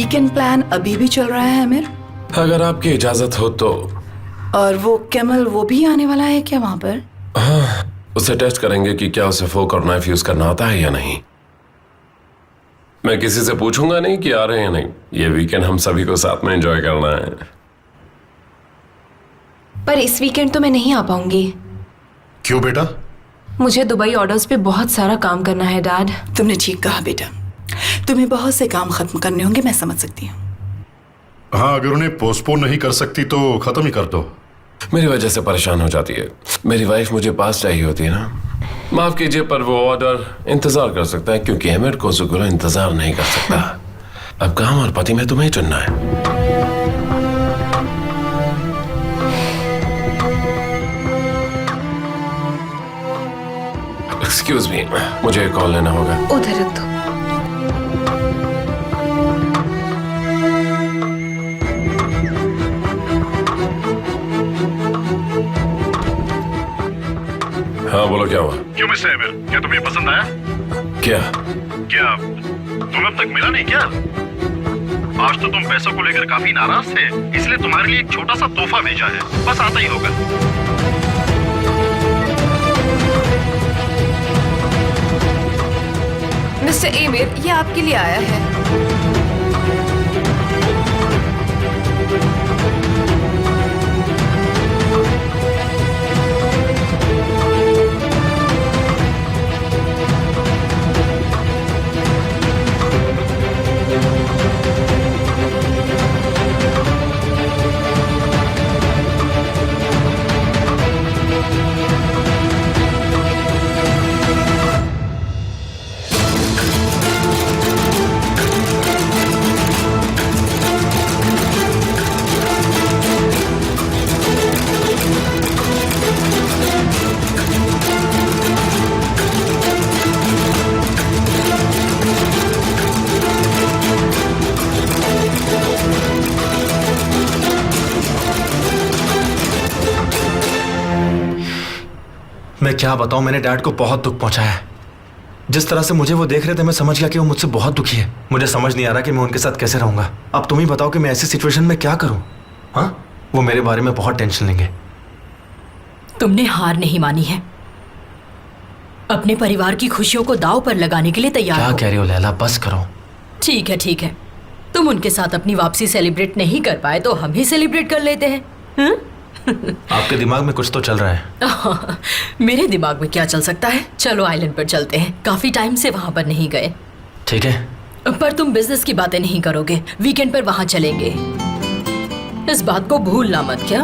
Weekend plan अभी भी चल रहा है आमिर? अगर आपकी इजाजत हो तो। और वो कैमल वो भी आने वाला है क्या वहां पर? हाँ, उसे टेस्ट करेंगे कि क्या उसे फोक और नाइफ यूज करना आता है या नहीं। मैं किसी से पूछूंगा नहीं कि आ रहे हैं या नहीं। ये वीकेंड हम सभी को साथ में एंजॉय करना है। पर इस वीकेंड तो मैं नहीं आ पाऊंगी। क्यों बेटा? मुझे दुबई ऑर्डर्स पे बहुत सारा काम करना है डैड। तुमने ठीक कहा बेटा, तुम्हें बहुत से काम खत्म करने होंगे, मैं समझ सकती हूँ। हाँ, अगर उन्हें पोस्टपोन नहीं कर सकती तो खत्म ही कर दो। मेरी वजह से परेशान हो जाती है। मेरी वाइफ मुझे पास चाहिए होती है ना। माफ कीजिए पर वो ऑर्डर इंतजार कर सकता है क्योंकि अमीर को सुकुरा इंतजार नहीं कर सकता। अब काम और पति में तुम्हें चुनना है। एक्सक्यूज मी, मुझे एक कॉल लेना होगा। उधर रख दो। हाँ बोलो, क्या हुआ? क्यों मिस्टर आमिर, क्या तुम्हें पसंद आया? क्या तुम्हें अब तक मिला नहीं क्या? आज तो तुम पैसों को लेकर काफी नाराज थे, इसलिए तुम्हारे लिए एक छोटा सा तोहफा भेजा है, बस आता ही होगा। मिस्टर आमिर, ये आपके लिए आया है। मैं क्या बताऊं, मैंने डैड को बहुत दुख पहुंचाया है। जिस तरह से मुझे वो देख रहे थे मैं समझ गया कि वो मुझसे बहुत दुखी है। मुझे समझ नहीं आ रहा कि मैं उनके साथ कैसे रहूंगा। अब तुम ही बताओ कि मैं ऐसी सिचुएशन में क्या करूं। हाँ, वो मेरे बारे में बहुत टेंशन लेंगे। तुमने हार नहीं मानी है। अपने परिवार की खुशियों को दांव पर लगाने के लिए तैयार क्या हो। कह रही हो लैला, बस करो। ठीक है, तुम उनके साथ अपनी वापसी सेलिब्रेट नहीं कर पाए तो हम ही सेलिब्रेट कर लेते हैं। आपके दिमाग में कुछ तो चल रहा है। मेरे दिमाग में क्या चल सकता है? चलो आइलैंड पर चलते हैं, काफी टाइम से वहां पर नहीं गए। ठीक है, पर तुम बिजनेस की बातें नहीं करोगे। वीकेंड पर वहां चलेंगे, इस बात को भूलना मत। क्या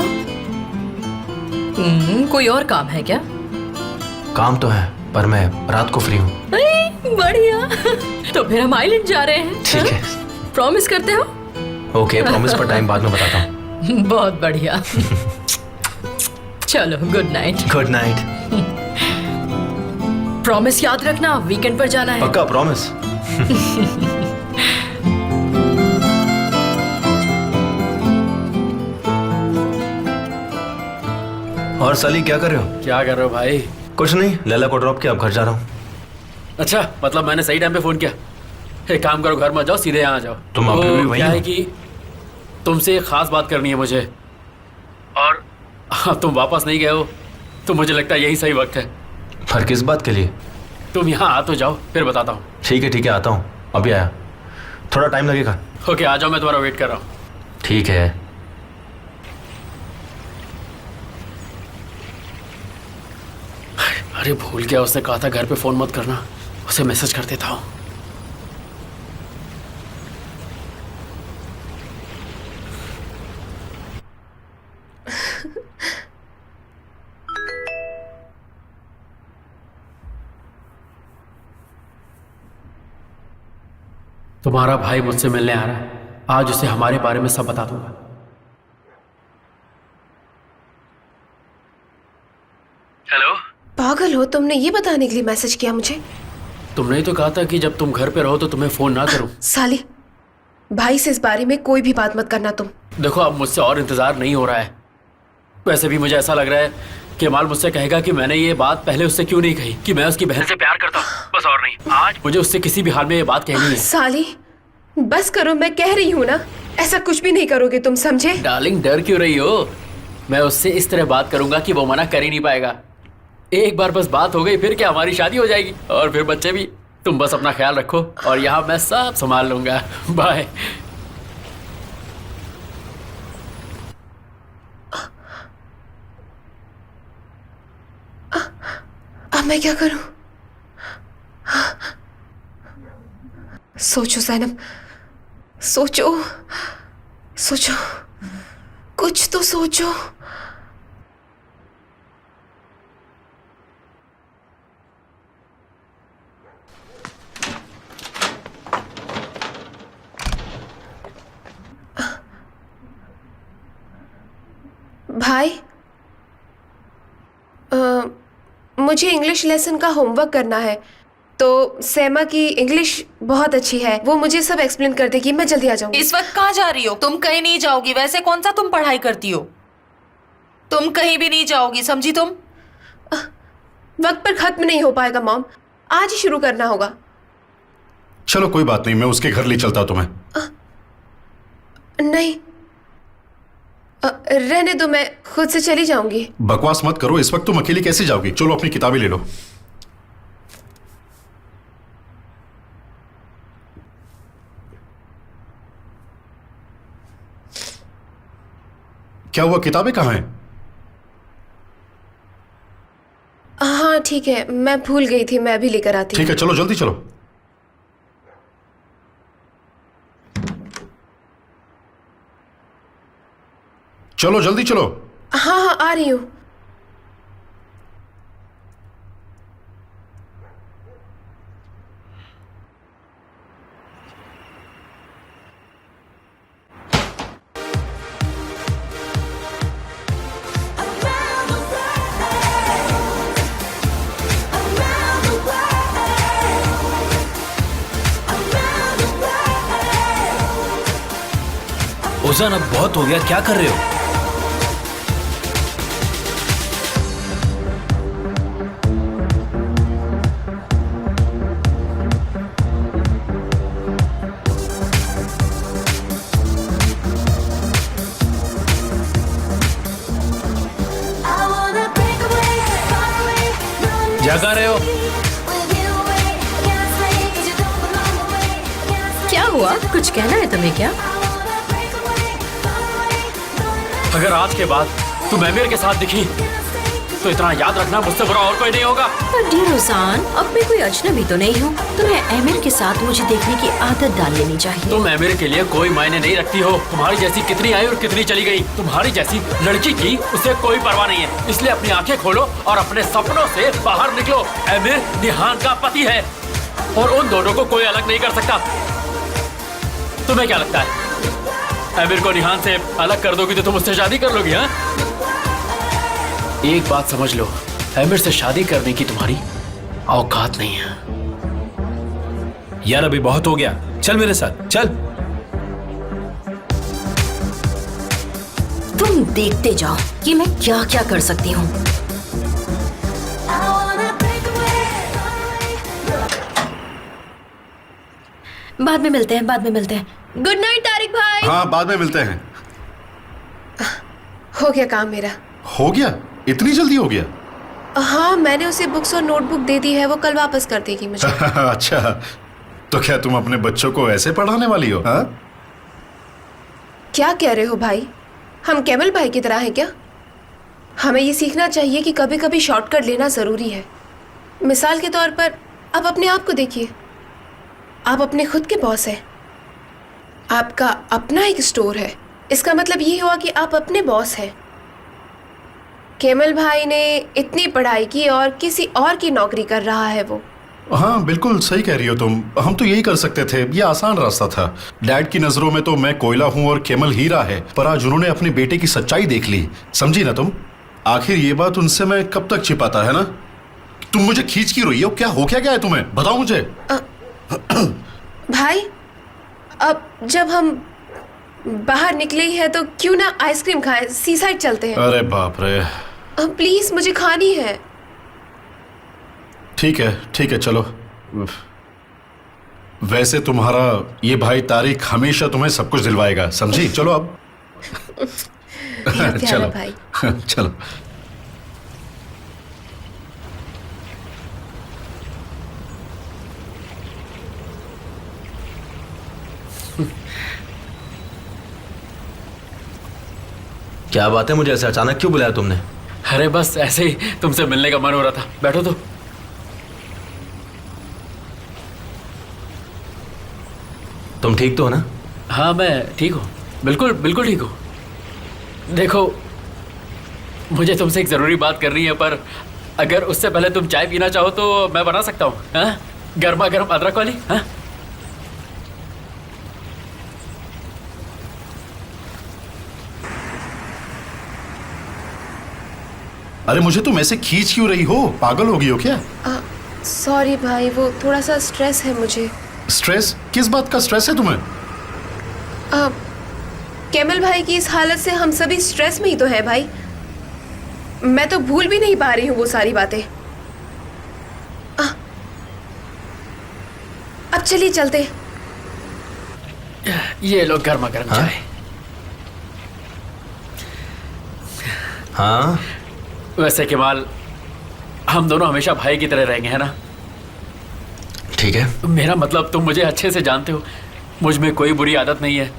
कोई और काम है क्या? काम तो है पर मैं रात को फ्री हूँ। बढ़िया, तो फिर हम आइलैंड जा रहे हैं। ठीक है, प्रॉमिस करते हो? ओके, प्रॉमिस पर टाइम बाद में बताता हूँ। बहुत बढ़िया। चलो, good night. Good night. Promise याद रखना, वीकेंड पर जाना है। पक्का प्रॉमिस। और साली क्या कर रहे हो? क्या कर रहे हो भाई? कुछ नहीं, लैला को ड्रॉप किया, अब घर जा रहा हूँ। अच्छा, मतलब मैंने सही टाइम पे फोन किया। एक काम करो, घर मत जाओ, सीधे यहाँ आ जाओ। तुम अभी भी वहीं क्या हो? है कि तुमसे एक खास बात करनी है मुझे, और तुम वापस नहीं गए हो तो मुझे लगता है यही सही वक्त है। पर किस बात के लिए? तुम यहाँ आ तो जाओ, फिर बताता हूँ। ठीक है, आता हूँ। अभी आया, थोड़ा टाइम लगेगा। ओके, आ जाओ, मैं तुम्हारा वेट कर रहा हूँ। ठीक है। अरे भूल गया, उसने कहा था घर पे फोन मत करना, उसे मैसेज कर देता हूँ। तुम्हारा भाई मुझसे मिलने आ रहा है, आज उसे हमारे बारे में सब बता दूंगा। हेलो, पागल हो, तुमने ये बताने के लिए मैसेज किया मुझे? तुमने ही तो कहा था कि जब तुम घर पे रहो तो तुम्हें फोन ना करूं। साली, भाई से इस बारे में कोई भी बात मत करना तुम। देखो, अब मुझसे और इंतजार नहीं हो रहा है। वैसे भी मुझे ऐसा लग रहा है कि माल मुझसे कहेगा कि मैंने ये बात पहले उससे क्यों नहीं कही कि मैं उसकी बहन से प्यार करता हूँ, बस और नहीं। आज मुझे उससे किसी भी हाल में ये बात कहनी है। साली, बस करो, मैं कह रही हूँ ना, ऐसा कुछ भी नहीं करोगे तुम, समझे? डार्लिंग डर क्यों रही हो? मैं उससे इस तरह बात करूंगा कि वो मना कर ही नहीं पाएगा। एक बार बस बात हो गई फिर क्या हमारी शादी हो जाएगी और फिर बच्चे भी। तुम बस अपना ख्याल रखो और यहाँ मैं सब संभाल लूंगा। बाय। अब मैं क्या करूं? सोचो ज़ैनब, सोचो सोचो, कुछ तो सोचो। भाई, मुझे इंग्लिश लेसन का होमवर्क करना है, तो सैमा की इंग्लिश बहुत अच्छी है, वो मुझे सब एक्सप्लेन कर देगी। मैं जल्दी आ जाऊंगी। इस वक्त कहाँ जा रही हो? तुम कहीं नहीं जाओगी। वैसे कौन सा तुम पढ़ाई करती हो? तुम कहीं भी नहीं जाओगी, समझी तुम? वक्त पर खत्म नहीं हो पाएगा मॉम, आज ही शुरू करना होगा। चलो कोई बात नहीं, मैं उसके घर ले चलता हूं तुम्हें। नहीं, रहने दो, मैं खुद से चली जाऊंगी। बकवास मत करो, इस वक्त तुम अकेली कैसे जाओगी? चलो अपनी किताबें ले लो। क्या हुआ, किताबें कहाँ हैं? हाँ ठीक है, मैं भूल गई थी, मैं अभी लेकर आती हूँ। ठीक है, चलो जल्दी चलो। चलो जल्दी चलो। हाँ हाँ, आ रही हूँ। ओजान, अब बहुत हो गया, क्या कर रहे हो? जगा रहे हो? क्या हुआ? कुछ कहना है तुम्हें क्या? अगर आज के बाद तुम एमिर के साथ दिखी तो इतना याद रखना, मुझसे बुरा और कोई नहीं होगा। पर डियर ओजान, अब मैं कोई अजनबी तो नहीं हूँ। तुम्हें एमिर के साथ मुझे देखने की आदत डाल लेनी चाहिए। तुम एमिर के लिए कोई मायने नहीं रखती हो। तुम्हारी जैसी कितनी आई और कितनी चली गई। तुम्हारी जैसी लड़की की उसे कोई परवाह नहीं है। इसलिए अपनी आंखें खोलो और अपने सपनों से बाहर निकलो। एमिर निहान का पति है और उन दोनों को कोई अलग नहीं कर सकता। तुम्हें क्या लगता है, एमिर को निहान से अलग कर दोगी तो तुम उससे शादी कर लोगी? हाँ, एक बात समझ लो, एमिर से शादी करने की तुम्हारी औकात नहीं है। यार अभी बहुत हो गया, चल मेरे साथ चल। तुम देखते जाओ कि मैं क्या क्या कर सकती हूँ। बाद में मिलते हैं, बाद में मिलते हैं। गुड नाइट तारिक भाई। हाँ, बाद में मिलते हैं। हो गया काम मेरा। हो गया? इतनी जल्दी हो गया? हाँ, मैंने उसे बुक्स और नोटबुक दे दी है, वो कल वापस कर देगी मुझे। अच्छा, तो क्या तुम अपने बच्चों को ऐसे पढ़ाने वाली हो? हाँ? क्या कह रहे हो भाई? हम कैमल भाई की तरह हैं क्या? हमें ये सीखना चाहिए कि कभी कभी शॉर्टकट लेना ज़रूरी है। मिसाल के तौर पर आप अपने आप को देखिए, आप अपने खुद के बॉस हैं। आपका अपना एक स्टोर है, इसका मतलब ये हुआ कि आप अपने बॉस हैं। कैमल भाई ने इतनी पढ़ाई की और किसी और की नौकरी कर रहा है वो। हाँ बिल्कुल सही कह रही हो तुम। हम तो यही कर सकते थे, ये आसान रास्ता था। डैड की नजरों में तो मैं कोयला हूँ और कैमल हीरा है, पर आज उन्होंने अपने बेटे की सच्चाई देख ली। समझी ना तुम? आखिर ये बात उनसे मैं कब तक छिपाता, है ना? तुम मुझे खींच की रही हो, क्या हो क्या गया है तुम्हें? बताओ मुझे। भाई, अब जब हम बाहर निकले ही है तो क्यों ना आइसक्रीम खाएं, सी साइड चलते हैं। अरे बाप रे। प्लीज, मुझे खानी है। ठीक है चलो। वैसे तुम्हारा ये भाई तारिक हमेशा तुम्हें सब कुछ दिलवाएगा, समझी? चलो अब प्यारा चलो भाई। चलो। क्या बात है, मुझे ऐसे अचानक क्यों बुलाया तुमने? अरे बस ऐसे ही तुमसे मिलने का मन हो रहा था। बैठो तो। तुम ठीक तो हो ना? हाँ मैं ठीक हूँ, बिल्कुल बिल्कुल ठीक हूँ। देखो मुझे तुमसे एक ज़रूरी बात करनी है, पर अगर उससे पहले तुम चाय पीना चाहो तो मैं बना सकता हूँ। हाँ, गर्मा गर्म अदरक वाली। हाँ अरे मुझे तुम ऐसे खींच क्यों रही हो? पागल हो गई हो क्या? सॉरी भाई, वो थोड़ा सा स्ट्रेस है मुझे। स्ट्रेस? किस बात का स्ट्रेस है तुम्हें? कैमल भाई की इस हालत से हम सभी स्ट्रेस में ही तो है भाई। मैं तो भूल भी नहीं पा रही हूँ वो सारी बातें। अब चलिए चलते। ये लो गर्मा गर्म हाँ? चाय। हाँ वैसे केमाल, हम दोनों हमेशा भाई की तरह रहेंगे, है ना? ठीक है। मेरा मतलब तुम मुझे अच्छे से जानते हो, मुझ में कोई बुरी आदत नहीं है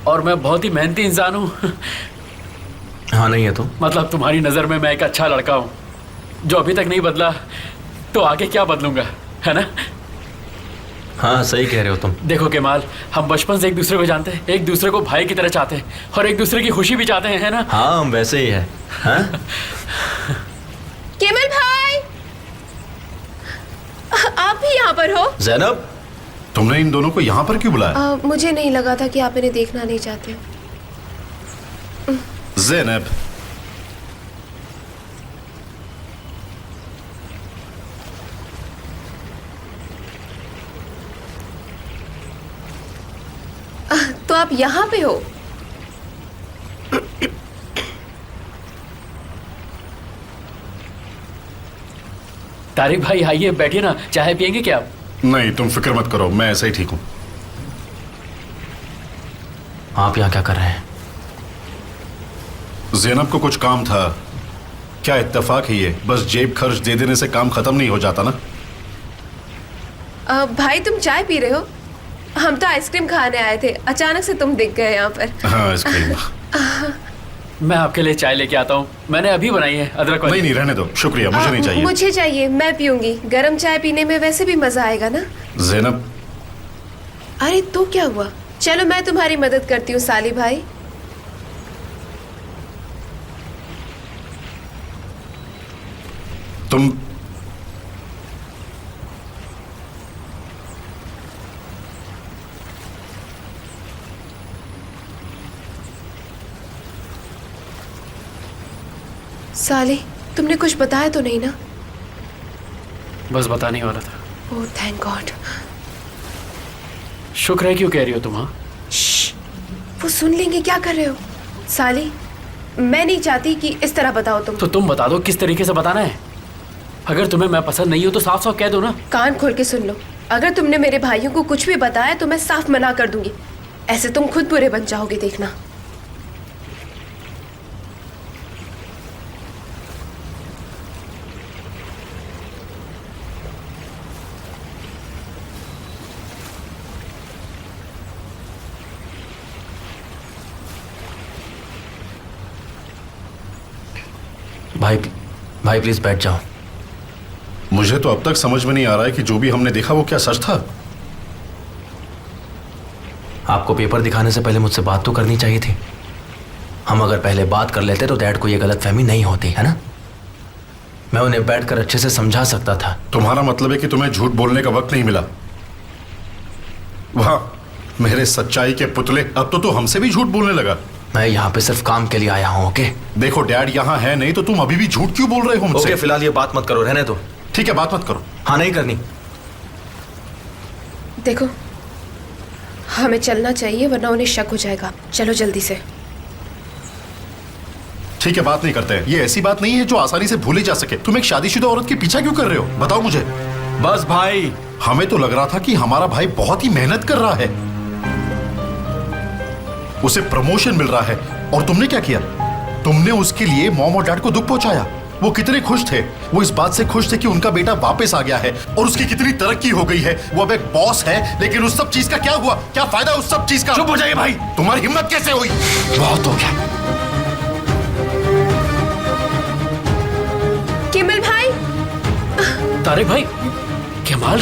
और मैं बहुत ही मेहनती इंसान हूँ। हाँ नहीं है तो? मतलब तुम्हारी नज़र में मैं एक अच्छा लड़का हूँ जो अभी तक नहीं बदला, तो आगे क्या बदलूंगा, है ना? हाँ सही कह रहे हो तुम। देखो केमाल, हम बचपन से एक दूसरे को जानते हैं, एक दूसरे को भाई की तरह चाहते हैं और एक दूसरे की खुशी भी चाहते हैं, है ना? हाँ हम वैसे ही है। हाँ? केमल भाई, आप भी यहाँ पर हो? ज़ैनब, तुमने इन दोनों को यहाँ पर क्यों बुलाया? मुझे नहीं लगा था कि आप इन्हें देखना नहीं चाहते। ज़ैनब, तो आप यहाँ पे हो? तारिक भाई आइए, बैठिए ना, चाय पियेंगे क्या आप? नहीं तुम फिक्र मत करो, मैं ऐसा ही ठीक हूँ। आप यहाँ क्या कर रहे हैं? ज़ैनब को कुछ काम था। क्या इत्तेफाक है ये, बस जेब खर्च दे देने से काम खत्म नहीं हो जाता ना। भाई तुम चाय पी रहे हो? हम तो आइसक्रीम खाने आए थे, अचानक से तुम दिख गए यहाँ पर। हाँ आइसक्रीम। मैं आपके लिए चाय लेके आता हूँ, मैंने अभी बनाई है, अदरक वाली। नहीं नहीं रहने दो, शुक्रिया, मुझे नहीं चाहिए। मुझे चाहिए, मैं पीऊंगी। गरम चाय पीने में वैसे भी मजा आएगा ना। ज़ैनब, अरे तो क्या हुआ, चलो मैं तुम्हारी मदद करती हूँ साली भाई। तुम साली, तुमने कुछ बताया तो नहीं ना? बस बताने ही वाला था। Oh thank God. शुक्र है, क्यों कह रही हो तुम? हाँ वो सुन लेंगे, क्या कर रहे हो? साली, मैं नहीं चाहती कि इस तरह बताओ तुम। तो तुम बता दो किस तरीके से बताना है। अगर तुम्हें मैं पसंद नहीं हूं तो साफ साफ कह दो ना। कान खोल के सुन लो, अगर तुमने मेरे भाइयों को कुछ भी बताया तो मैं साफ मना कर दूंगी। ऐसे तुम खुद बुरे बन जाओगे, देखना। भाई प्लीज बैठ जाओ। मुझे तो अब तक समझ में नहीं आ रहा है कि जो भी हमने देखा वो क्या सच था। आपको पेपर दिखाने से पहले मुझसे बात तो करनी चाहिए थी। हम अगर पहले बात कर लेते तो डैड को ये गलतफहमी नहीं होती, है ना? मैं उन्हें बैठकर अच्छे से समझा सकता था। तुम्हारा मतलब है कि तुम्हें झूठ बोलने का वक्त नहीं मिला? वाह मेरे सच्चाई के पुतले, अब तो तू हमसे भी झूठ बोलने लगा। मैं यहाँ पे सिर्फ काम के लिए आया हूँ। ओके देखो डैड यहाँ है नहीं, तो तुम अभी भी झूठ क्यों बोल रहे हो मुझसे? ओके फिलहाल ये बात मत करो, रहने दो। ठीक है बात मत करो। हाँ नहीं करनी। देखो, हमें चलना चाहिए वरना उन्हें शक हो जाएगा। चलो जल्दी से। ठीक है बात नहीं करते हैं। ये ऐसी बात नहीं है जो आसानी से भूली जा सके। तुम एक शादीशुदा औरत के पीछा क्यों कर रहे हो, बताओ मुझे। बस भाई। हमें तो लग रहा था कि हमारा भाई बहुत ही मेहनत कर रहा है, उसे प्रमोशन मिल रहा है, और तुमने क्या किया? तुमने उसके लिए मॉम और डैड को दुख पहुंचाया। वो कितने खुश थे, वो इस बात से खुश थे कि उनका बेटा वापस आ गया है और उसकी कितनी तरक्की हो गई है। वो अब एक बॉस है, लेकिन उस सब चीज का क्या हुआ? क्या फायदा उस सब चीज का? चुप हो जाइए भाई। तुम्हारी हिम्मत कैसे हुई? बहुत हो गया। केमल भाई, तारिक भाई, केमाल,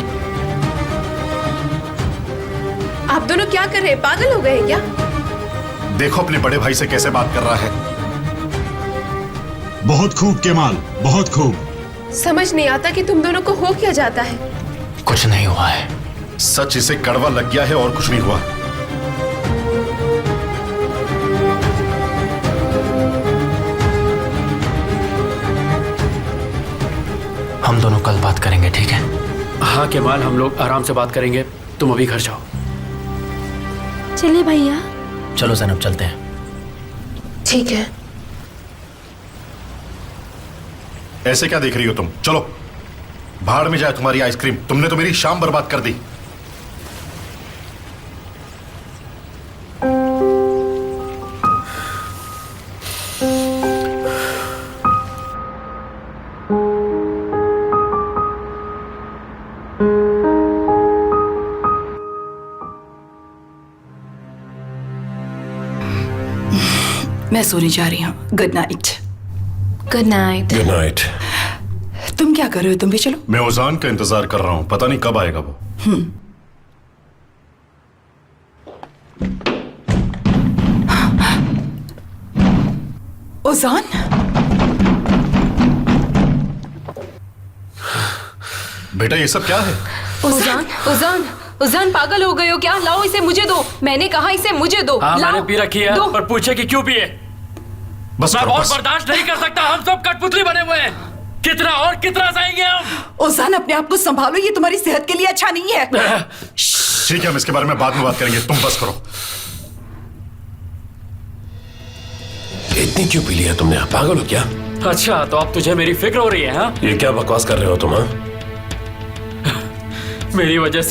आप दोनों क्या कर रहे हैं? पागल हो गए हैं क्या? देखो अपने बड़े भाई से कैसे बात कर रहा है। बहुत खूब केमाल, बहुत खूब। समझ नहीं आता कि तुम दोनों को हो क्या जाता है। कुछ नहीं हुआ है। सच इसे कड़वा लग गया है और कुछ नहीं हुआ। हम दोनों कल बात करेंगे, ठीक है? हाँ केमाल, हम लोग आराम से बात करेंगे। तुम अभी घर जाओ। चलिए भैया। चलो जैनब, चलते हैं। ठीक है। ऐसे क्या देख रही हो तुम? चलो, भाड़ में जाए तुम्हारी आइसक्रीम। तुमने तो मेरी शाम बर्बाद कर दी। मैं सोने जा रही हूँ। Good night. Good night. Good night. तुम क्या कर रहे हो? तुम भी चलो। मैं ओजान का इंतजार कर रहा हूं, पता नहीं कब आएगा वो। ओजान, बेटा ये सब क्या है? उजान, उजान, उजान पागल हो गए हो क्या? लाओ इसे मुझे दो। मैंने कहा इसे मुझे दो। हाँ लाओ। मैंने पी रखी है, दो। पर पूछे कि क्यों पिए? बस मैं करो, और बस। बर्दाश्त नहीं कर सकता। हम सब कठपुतली बने हुए हैं। कितना और कितना सहेंगे हम? ओजान अपने आप को संभालो, ये तुम्हारी सेहत के लिए अच्छा नहीं है। ठीक है, हम इसके बारे में बाद में बात करेंगे, तुम बस करो। इतनी क्यों पी लिया तुमने? पागल हो क्या? अच्छा, तो अब तुझे मेरी फिक्र हो रही है? हाँ, ये क्या बकवास कर रहे हो तुम? हाँ, मेरी वजह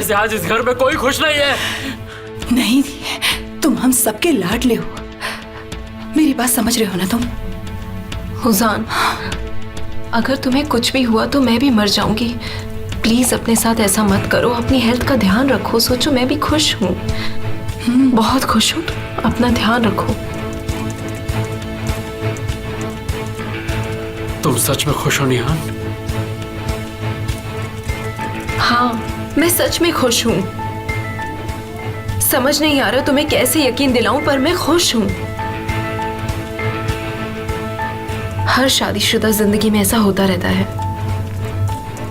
से आज इस घर में कोई खुश नहीं है। नहीं, तुम हम सबके लाडले हो। मेरी बात समझ रहे हो ना तुम? उजान, अगर तुम्हें कुछ भी हुआ तो मैं भी मर जाऊंगी। प्लीज अपने साथ ऐसा मत करो। अपनी हेल्थ का ध्यान रखो। सोचो मैं भी खुश हूँ, बहुत खुश हूँ। अपना ध्यान रखो। तुम सच में खुश हो निहान? हाँ, मैं सच में खुश हूँ। समझ नहीं आ रहा तुम्हें कैसे यकीन दिलाऊं, पर मैं खुश हूँ। हर शादीशुदा जिंदगी में ऐसा होता रहता है,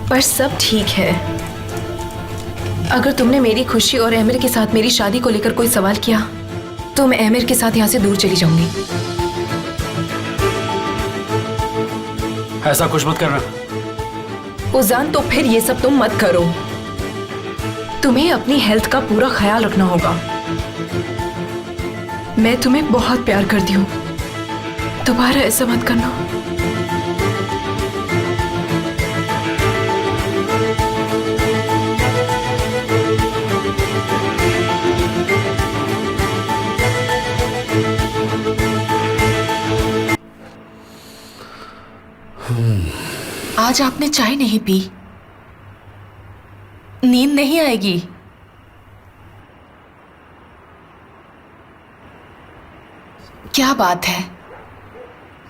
पर सब ठीक है। अगर तुमने मेरी खुशी और एमिर के साथ मेरी शादी को लेकर कोई सवाल किया तो मैं एमिर के साथ यहाँ से दूर चली जाऊंगी। ऐसा कुछ मत करना। उजान, तो फिर ये सब तुम मत करो। तुम्हें अपनी हेल्थ का पूरा ख्याल रखना होगा। मैं तुम्हें बहुत प्यार करती हूँ, दोबारा ऐसा मत करना। आज आपने चाय नहीं पी? नींद नहीं आएगी? क्या बात है?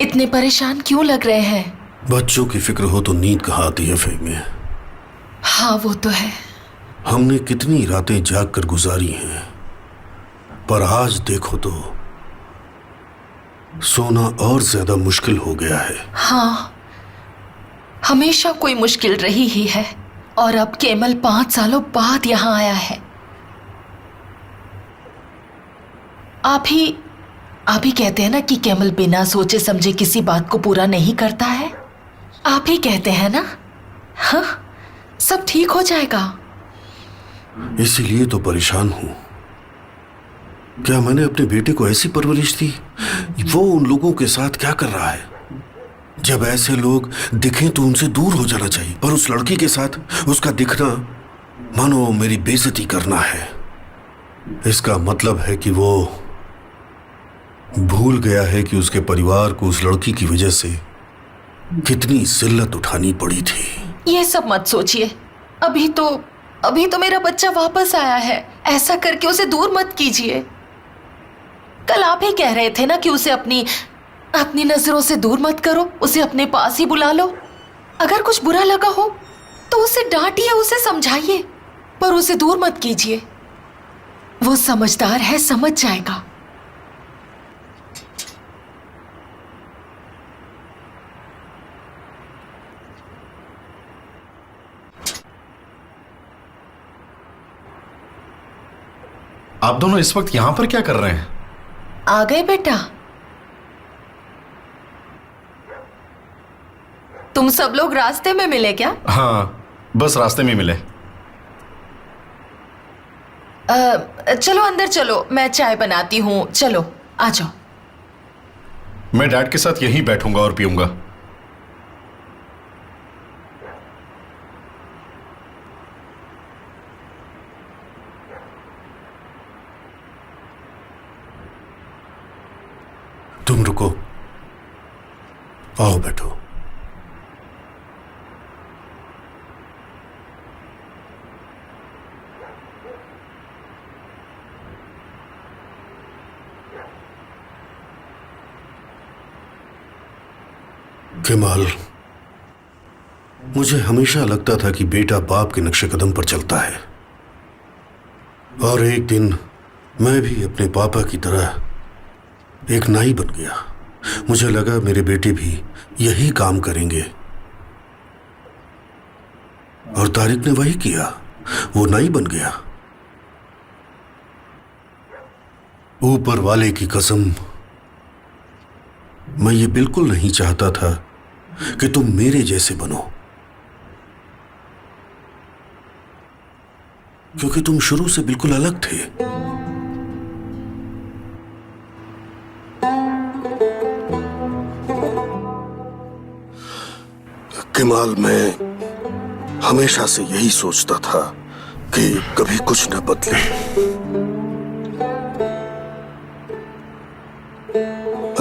इतने परेशान क्यों लग रहे हैं? बच्चों की फिक्र हो तो नींद कहाँ आती है फेमे। हाँ वो तो है। हमने कितनी रातें जाग कर गुजारी हैं, पर आज देखो तो सोना और ज्यादा मुश्किल हो गया है। हाँ, हमेशा कोई मुश्किल रही ही है, और अब केमल 5 सालों बाद यहाँ आया है। आप ही कहते हैं ना कि केमल बिना सोचे समझे किसी बात को पूरा नहीं करता है। आप ही कहते हैं ना? हाँ, सब ठीक हो जाएगा। इसीलिए तो परेशान हूं। क्या मैंने अपने बेटे को ऐसी परवरिश दी? वो उन लोगों के साथ क्या कर रहा है जब ऐसे लोग दिखें तो उनसे दूर हो जाना चाहिए, पर उस लड़की के साथ उसका दिखना मानो मेरी बेइज्जती करना है। इसका मतलब है कि वो भूल गया है कि उसके परिवार को उस लड़की की वजह से कितनी जिल्लत उठानी पड़ी थी। ये सब मत सोचिए। अभी तो मेरा बच्चा वापस आया है, ऐसा करके उसे दूर मत कीजिए। कल आप ही कह रहे थे ना कि उसे अपनी नजरों से दूर मत करो, उसे अपने पास ही बुला लो। अगर कुछ बुरा लगा हो तो उसे डांटिए, उसे समझाइए, पर उसे दूर मत कीजिए। वो समझदार है, समझ जाएगा। आप दोनों इस वक्त यहां पर क्या कर रहे हैं? आ गए बेटा। तुम सब लोग रास्ते में मिले क्या? हाँ, बस रास्ते में मिले। चलो अंदर चलो, मैं चाय बनाती हूँ। चलो आ जाओ। मैं डैड के साथ यहीं बैठूंगा और पीऊंगा। तुम रुको, आओ बैठो। केमाल, मुझे हमेशा लगता था कि बेटा बाप के नक्शे कदम पर चलता है, और एक दिन मैं भी अपने पापा की तरह एक नाई बन गया। मुझे लगा मेरे बेटे भी यही काम करेंगे, और तारिक ने वही किया। वो नाई बन गया। ऊपर वाले की कसम, मैं ये बिल्कुल नहीं चाहता था कि तुम मेरे जैसे बनो, क्योंकि तुम शुरू से बिल्कुल अलग थे। केमाल, मैं हमेशा से यही सोचता था कि कभी कुछ न बदले,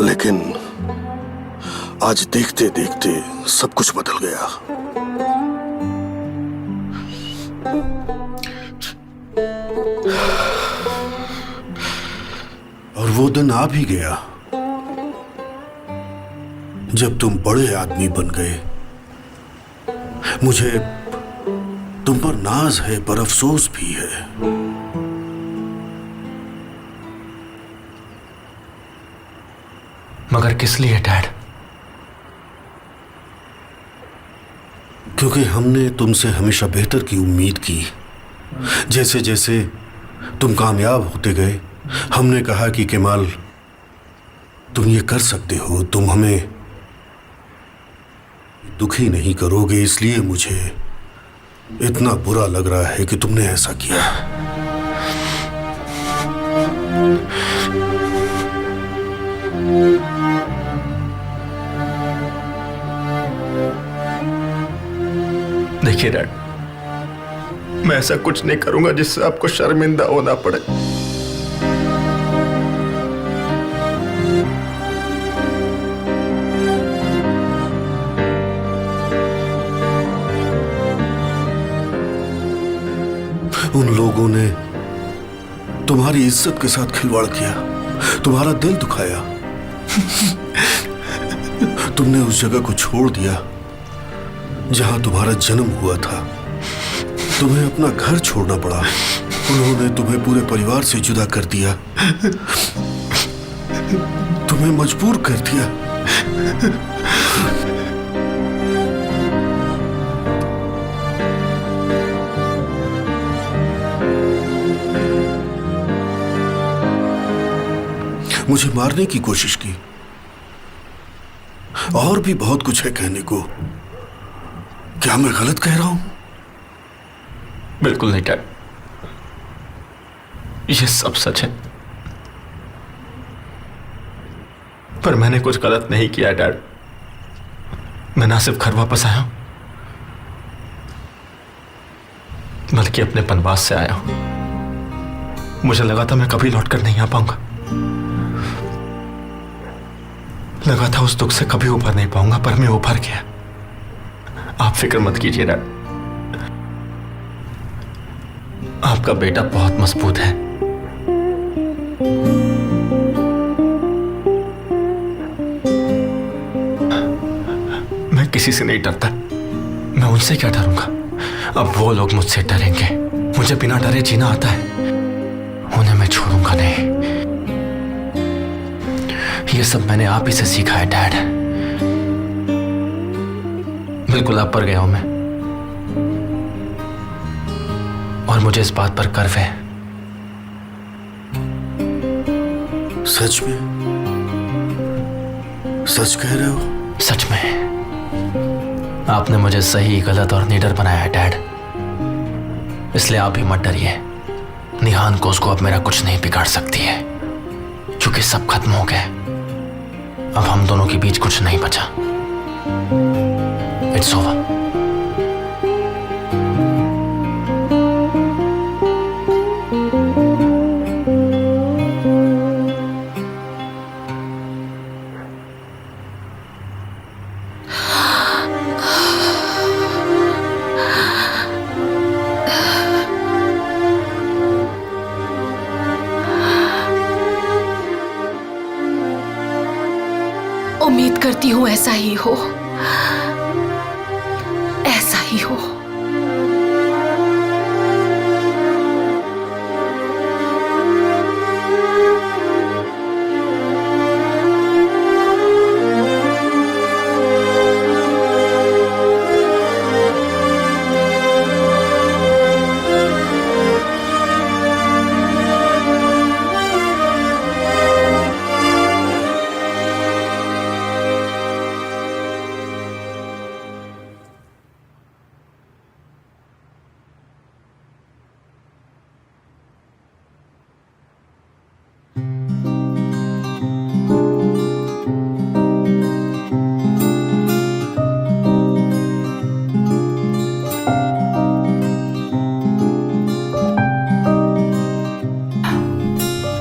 लेकिन आज देखते देखते सब कुछ बदल गया। और वो दिन आ भी गया जब तुम बड़े आदमी बन गए। मुझे तुम पर नाज है, पर अफसोस भी है। मगर किस लिए डैड? क्योंकि हमने तुमसे हमेशा बेहतर की उम्मीद की। जैसे जैसे तुम कामयाब होते गए, हमने कहा कि केमाल, तुम ये कर सकते हो, तुम हमें दुखी नहीं करोगे। इसलिए मुझे इतना बुरा लग रहा है कि तुमने ऐसा किया। देखिए डैड, मैं ऐसा कुछ नहीं करूंगा जिससे आपको शर्मिंदा होना पड़े। उन लोगों ने तुम्हारी इज्जत के साथ खिलवाड़ किया, तुम्हारा दिल दुखाया। तुमने उस जगह को छोड़ दिया जहां तुम्हारा जन्म हुआ था। तुम्हें अपना घर छोड़ना पड़ा। उन्होंने तुम्हें पूरे परिवार से जुदा कर दिया, तुम्हें मजबूर कर दिया। मुझे मारने की कोशिश की। और भी बहुत कुछ है कहने को। क्या मैं गलत कह रहा हूं? बिल्कुल नहीं डैड, ये सब सच है। पर मैंने कुछ गलत नहीं किया डैड। मैं ना सिर्फ घर वापस आया हूं, बल्कि अपने वनवास से आया हूं। मुझे लगा था मैं कभी लौटकर नहीं आ पाऊंगा, लगा था उस दुख से कभी उभर नहीं पाऊंगा, पर मैं उभर गया। आप फिक्र मत कीजिए डैड, आपका बेटा बहुत मजबूत है। मैं किसी से नहीं डरता, मैं उनसे क्या डरूंगा। अब वो लोग मुझसे डरेंगे, मुझे बिना डरे जीना आता है, उन्हें मैं छोड़ूंगा नहीं। ये सब मैंने आप ही से सीखा है डैड। बिल्कुल आप पर गया हूं मैं, और मुझे इस बात पर गर्व है। सच में? सच कह रहे हो? सच में। आपने मुझे सही, गलत और निडर बनाया है डैड, इसलिए आप भी मत डरिए। निहान को उसको अब मेरा कुछ नहीं बिगाड़ सकती है, क्योंकि सब खत्म हो गया। अब हम दोनों के बीच कुछ नहीं बचा। It's over. उम्मीद करती हूँ ऐसा ही हो, ऐसा ही हो।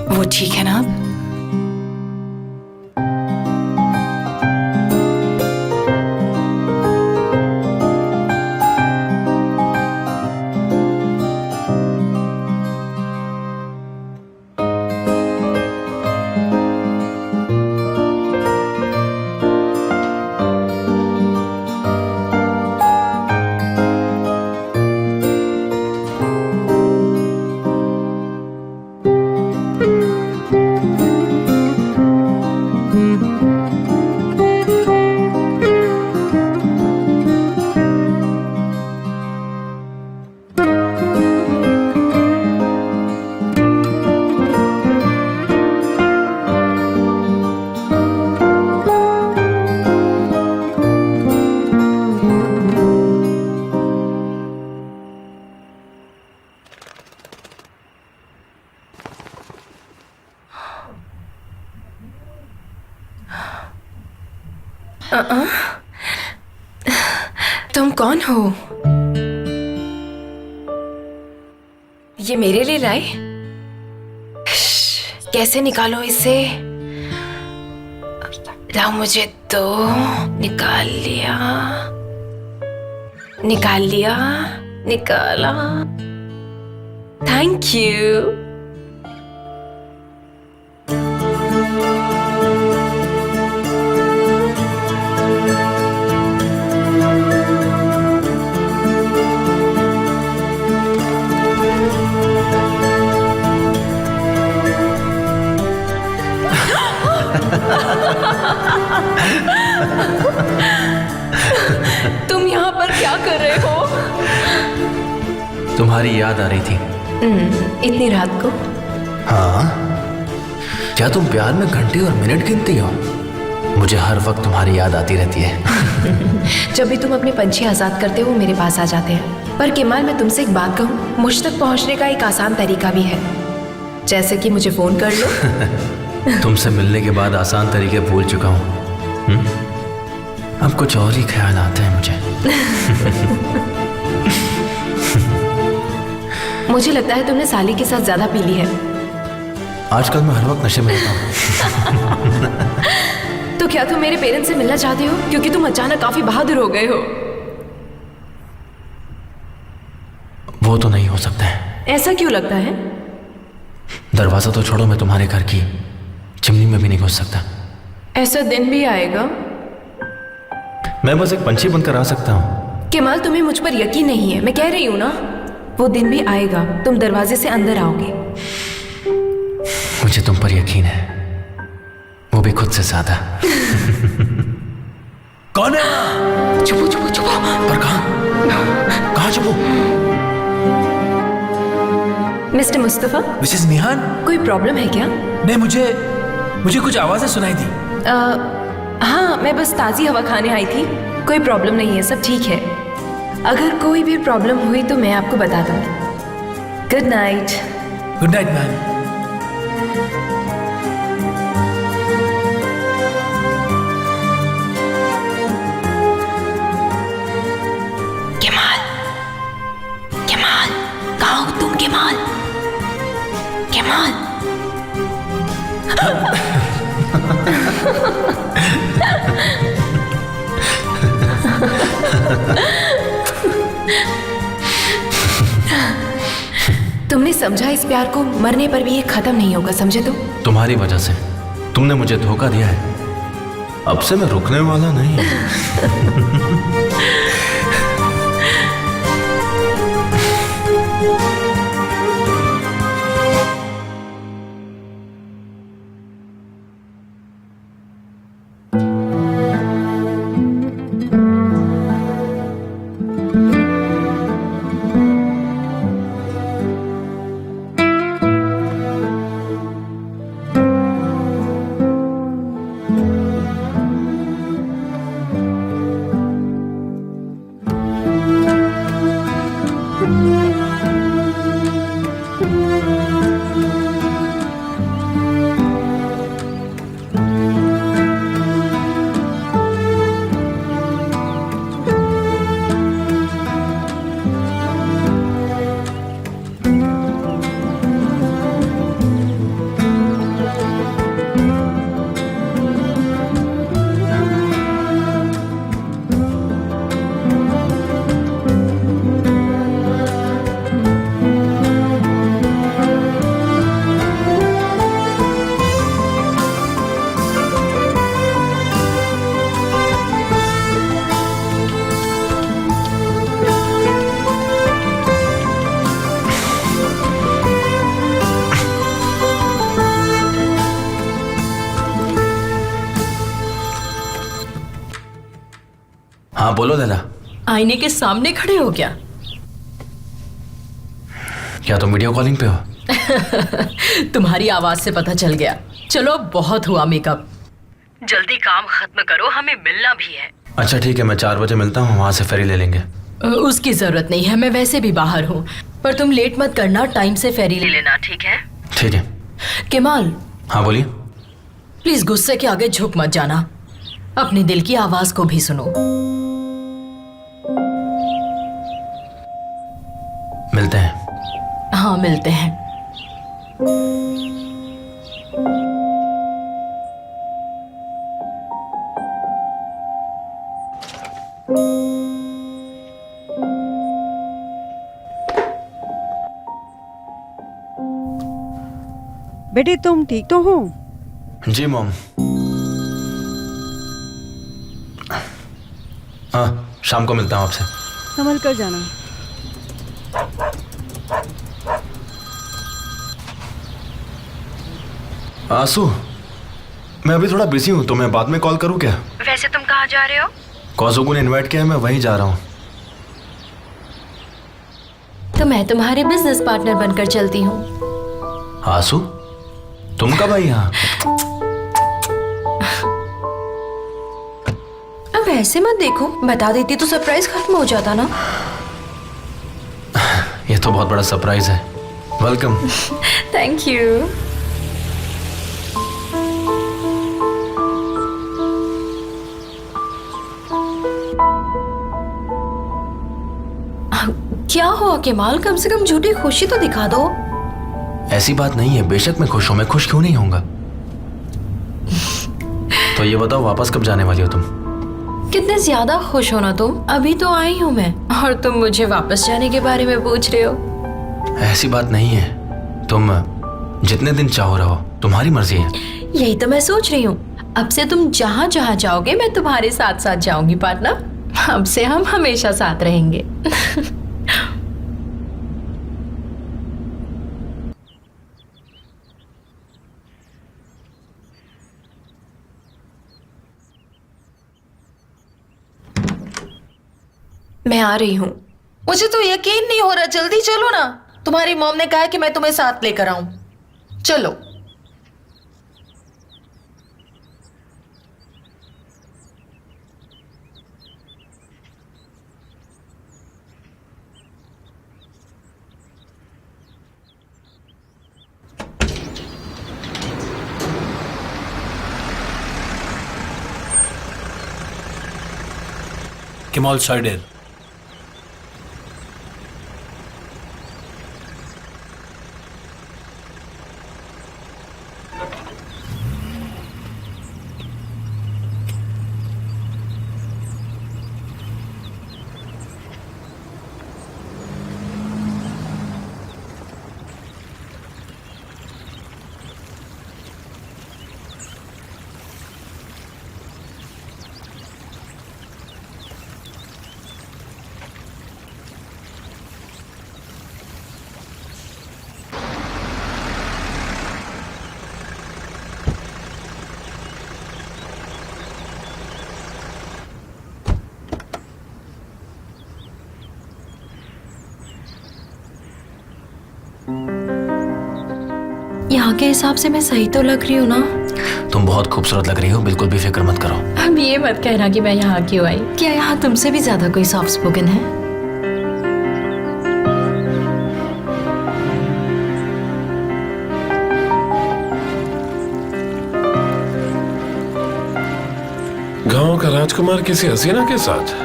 वो ठीक है ना अब? तुम कौन हो? ये मेरे लिए लाए? कैसे निकालो इसे? लाओ मुझे तो। निकाल लिया, निकाल लिया, निकाला। Thank you. तुम यहाँ पर क्या कर रहे हो? तुम्हारी याद आ रही थी। इतनी रात को? हाँ, क्या तुम प्यार में घंटे और मिनट गिनती हो? मुझे हर वक्त तुम्हारी याद आती रहती है। जब भी तुम अपने पंछी आजाद करते हो मेरे पास आ जाते हैं। पर केमाल, मैं तुमसे एक बात कहूँ, मुझ तक पहुँचने का एक आसान तरीका भी है, जैसे कि मुझे फोन कर लो। तुमसे मिलने के बाद आसान तरीके भूल चुका हूँ। अब कुछ और ही ख्याल आते हैं मुझे। मुझे लगता है तुमने साली के साथ ज्यादा पी ली है। आजकल मैं हर वक्त नशे में रहता हूँ। तो क्या तुम मेरे पेरेंट्स से मिलना चाहते हो, क्योंकि तुम अचानक काफी बहादुर हो गए हो? वो तो नहीं हो सकता है। ऐसा क्यों लगता है? दरवाजा तो छोड़ो, मैं तुम्हारे घर की चिमनी में भी नहीं घुस सकता। ऐसा दिन भी आएगा। मैं बस एक पंछी बनकर आ सकता हूँ। केमाल, तुम्हें मुझ पर यकीन नहीं है। मैं कह रही हूँ ना, वो दिन भी आएगा, तुम दरवाजे से अंदर आओगे। मुझे तुम पर यकीन है, वो भी खुद से ज्यादा। कौन है? चुपो चुपो चुपो। पर कहाँ चुपो? मिस्टर मुस्तफा, मिसेस निहान? कोई प्रॉब्लम है क्या? नहीं, मुझे कुछ आवाजें सुनाई थी। हाँ, मैं बस ताज़ी हवा खाने आई थी। कोई प्रॉब्लम नहीं है, सब ठीक है। अगर कोई भी प्रॉब्लम हुई तो मैं आपको बता दूंगी। Good night. Good night ma'am. Kemal, Kemal, कहाँ हो तुम? Kemal, Kemal. तुमने समझा, इस प्यार को मरने पर भी ये खत्म नहीं होगा, समझे? तो तुम्हारी वजह से तुमने मुझे धोखा दिया है। अब से मैं रुकने वाला नहीं। हाँ बोलो लैला। आईने के सामने खड़े हो क्या? क्या तुम वीडियो कॉलिंग पे हो? तुम्हारी आवाज से पता चल गया। चलो, बहुत हुआ मेकअप, जल्दी काम खत्म करो, हमें मिलना भी है। अच्छा ठीक है, मैं 4 बजे मिलता हूँ, वहां से फेरी ले लेंगे। उसकी जरूरत नहीं है, मैं वैसे भी बाहर हूँ। पर तुम लेट मत करना, टाइम से फेरी ले लेना, ठीक है? ठीक है। केमाल, हाँ बोलिए। प्लीज गुस्से के आगे झुक मत जाना, अपने दिल की आवाज को भी सुनो। मिलते हैं। हाँ, मिलते हैं। बेटे, तुम ठीक तो हो? जी मॉम। हाँ, शाम को मिलता हूँ आपसे। संभल कर जाना। आंसू, मैं अभी थोड़ा बिजी हूँ, तो मैं बाद में कॉल करूँ क्या? वैसे तुम कहाँ जा रहे हो? कौसुकू ने इनवाइट किया है, मैं वहीं जा रहा हूँ। तो मैं तुम्हारे बिजनेस पार्टनर बनकर चलती हूँ। आंसू, तुम कब आई यहाँ? अब ऐसे मत देखो, बता देती तो सरप्राइज खत्म हो जाता ना। ये तो बहुत बड़ा सरप्राइज है। वेलकम। Thank you. क्या हुआ केमाल, कम से कम झूठी खुशी तो दिखा दो। ऐसी बात नहीं है, बेशक मैं खुश हूं, मैं खुश क्यों नहीं होऊंगा। तो ये बताओ वापस कब जाने वाली हो तुम? कितने ज्यादा खुश हो ना तुम, अभी तो आई हूँ मैं और तुम मुझे वापस जाने के बारे में पूछ रहे हो। ऐसी बात नहीं है, तुम जितने दिन चाहो रहो, तुम्हारी मर्जी है। यही तो मैं सोच रही हूँ, अब से तुम जहाँ जहाँ जाओगे मैं तुम्हारे साथ साथ जाऊंगी पार्टनर। अब से हम हमेशा साथ रहेंगे। मैं आ रही हूँ। मुझे तो यकीन नहीं हो रहा, जल्दी चलो ना। तुम्हारी मॉम ने कहा है कि मैं तुम्हें साथ लेकर आऊं। चलो। केमाल साइडेर। यहाँ के हिसाब से मैं सही तो लग रही हूँ ना? तुम बहुत खूबसूरत लग रही हो, बिल्कुल भी फिक्र मत करो। अब ये मत कहना कि मैं यहाँ क्यों आई। क्या यहाँ तुमसे भी ज्यादा कोई सॉफ्ट स्पोकन है? गांव का राजकुमार किसी हसीना के साथ?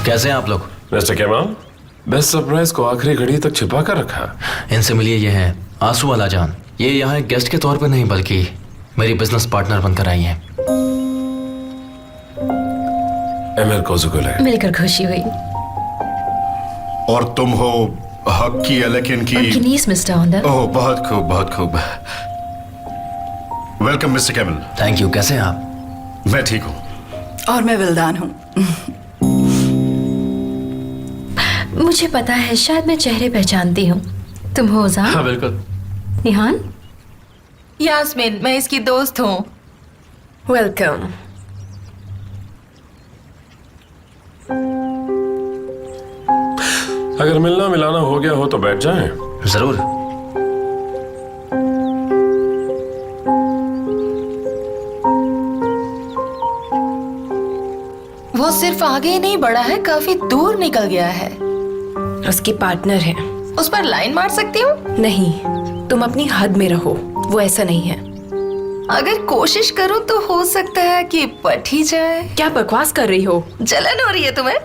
कैसे हैं आप लोग? मिस्टर केमाल, बेस्ट सरप्राइज को आखिरी घड़ी तक छिपा कर रखा। इनसे मिलिए, ये हैं आंसू वाला जान। ये यहाँ एक गेस्ट के तौर पर नहीं बल्कि मेरी बिजनेस पार्टनर बनकर आई हैं। एमिर कोजुगुले। मिलकर खुशी हुई। और तुम हो हक की एलेकिन की किनीस मिस्टर ऑनर। ओह, बहुत खूब, बहुत खूब। Welcome mister camel. Thank you. कैसे हैं आप? मैं ठीक हूँ। और मैं विल्दान हूँ। मुझे पता है, शायद मैं चेहरे पहचानती हूँ। तुम हो जा? हाँ बिल्कुल। निहान? यास्मीन, मैं इसकी दोस्त हूँ। वेलकम। अगर मिलना मिलाना हो गया हो तो बैठ जाएं। जरूर। वो सिर्फ आगे ही नहीं बढ़ा है, काफी दूर निकल गया है। उसकी पार्टनर है। उस पर लाइन मार सकती हूँ? नहीं, तुम अपनी हद में रहो। वो ऐसा नहीं है। अगर कोशिश करूँ तो हो सकता है कि पट ही जाए। क्या बकवास कर रही हो? जलन हो रही है तुम्हें?